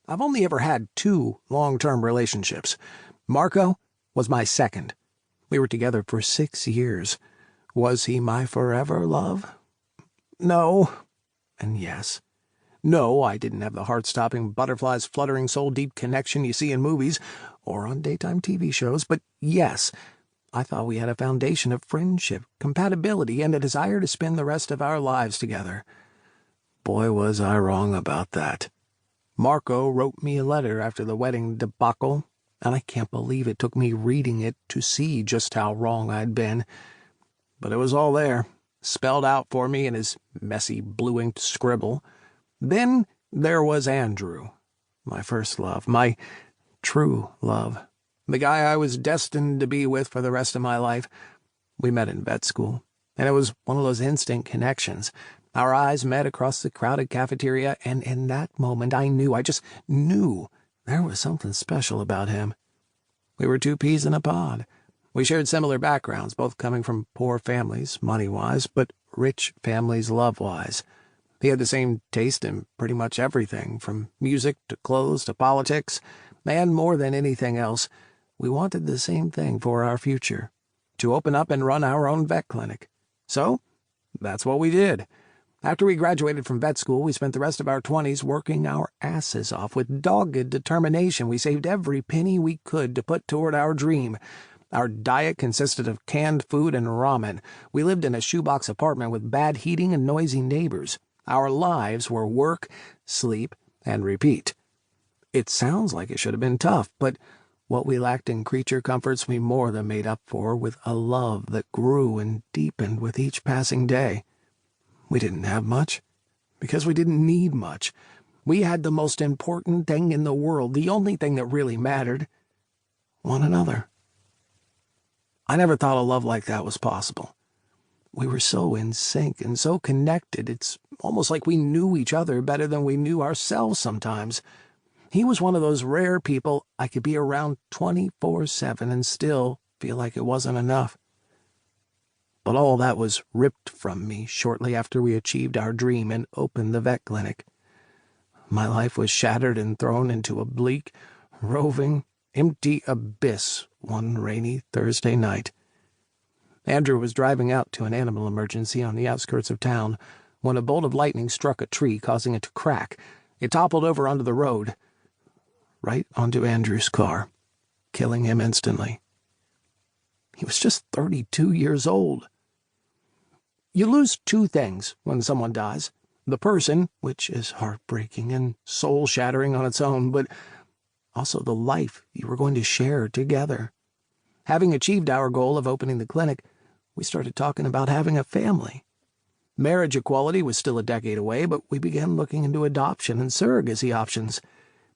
I've only ever had two long-term relationships. Marco was my second. We were together for 6 years. Was he my forever love? No, and yes. No, I didn't have the heart-stopping, butterflies fluttering, soul-deep connection you see in movies or on daytime TV shows, but yes, I thought we had a foundation of friendship, compatibility, and a desire to spend the rest of our lives together. Boy, was I wrong about that. Marco wrote me a letter after the wedding debacle, and I can't believe it took me reading it to see just how wrong I'd been. But it was all there, spelled out for me in his messy blue-inked scribble. Then there was Andrew, my first love, my true love, the guy I was destined to be with for the rest of my life. We met in vet school, and it was one of those instant connections. Our eyes met across the crowded cafeteria, and in that moment I just knew there was something special about him. We were two peas in a pod. We shared similar backgrounds, both coming from poor families, money-wise, but rich families, love-wise. He had the same taste in pretty much everything, from music to clothes to politics, and more than anything else, we wanted the same thing for our future, to open up and run our own vet clinic. So, that's what we did. After we graduated from vet school, we spent the rest of our 20s working our asses off. With dogged determination, we saved every penny we could to put toward our dream. Our diet consisted of canned food and ramen. We lived in a shoebox apartment with bad heating and noisy neighbors. Our lives were work, sleep, and repeat. It sounds like it should have been tough, but what we lacked in creature comforts we more than made up for with a love that grew and deepened with each passing day. We didn't have much, because we didn't need much. We had the most important thing in the world, the only thing that really mattered: one another. I never thought a love like that was possible. We were so in sync and so connected, it's almost like we knew each other better than we knew ourselves sometimes. He was one of those rare people I could be around 24/7 and still feel like it wasn't enough. But all that was ripped from me shortly after we achieved our dream and opened the vet clinic. My life was shattered and thrown into a bleak, roving, empty abyss one rainy Thursday night. Andrew was driving out to an animal emergency on the outskirts of town when a bolt of lightning struck a tree, causing it to crack. It toppled over onto the road, right onto Andrew's car, killing him instantly. He was just 32 years old. You lose two things when someone dies: the person, which is heartbreaking and soul-shattering on its own, but also the life you were going to share together. Having achieved our goal of opening the clinic, we started talking about having a family. Marriage equality was still a decade away, but we began looking into adoption and surrogacy options.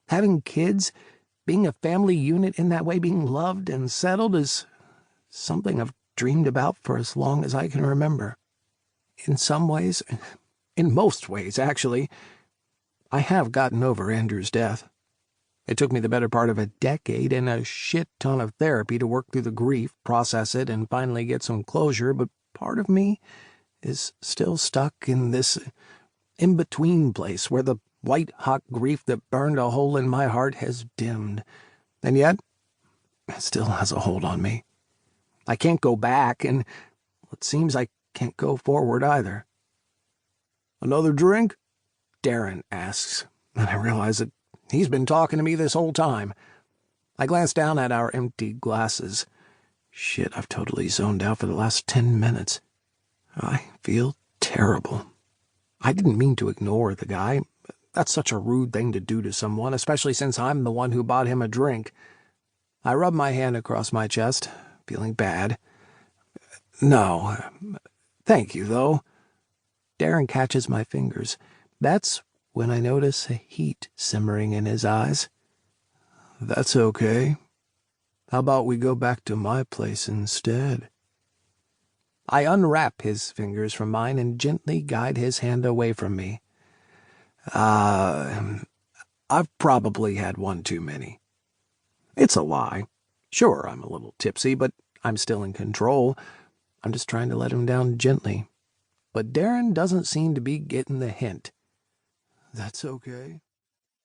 Having kids, being a family unit in that way, being loved and settled, is something I've dreamed about for as long as I can remember. In some ways, in most ways, actually, I have gotten over Andrew's death. It took me the better part of a decade and a shit ton of therapy to work through the grief, process it, and finally get some closure, but part of me is still stuck in this in-between place where the white-hot grief that burned a hole in my heart has dimmed, and yet it still has a hold on me. I can't go back, and it seems I can't go forward either. "Another drink?" Darren asks, and I realize that he's been talking to me this whole time. I glance down at our empty glasses. Shit, I've totally zoned out for the last 10 minutes. I feel terrible. I didn't mean to ignore the guy. That's such a rude thing to do to someone, especially since I'm the one who bought him a drink. I rub my hand across my chest, feeling bad. "No, thank you, though." Darren catches my fingers. That's when I notice a heat simmering in his eyes. "That's okay. How about we go back to my place instead?" I unwrap his fingers from mine and gently guide his hand away from me. I've probably had one too many." It's a lie. Sure, I'm a little tipsy, but I'm still in control. I'm just trying to let him down gently. But Darren doesn't seem to be getting the hint. "That's okay.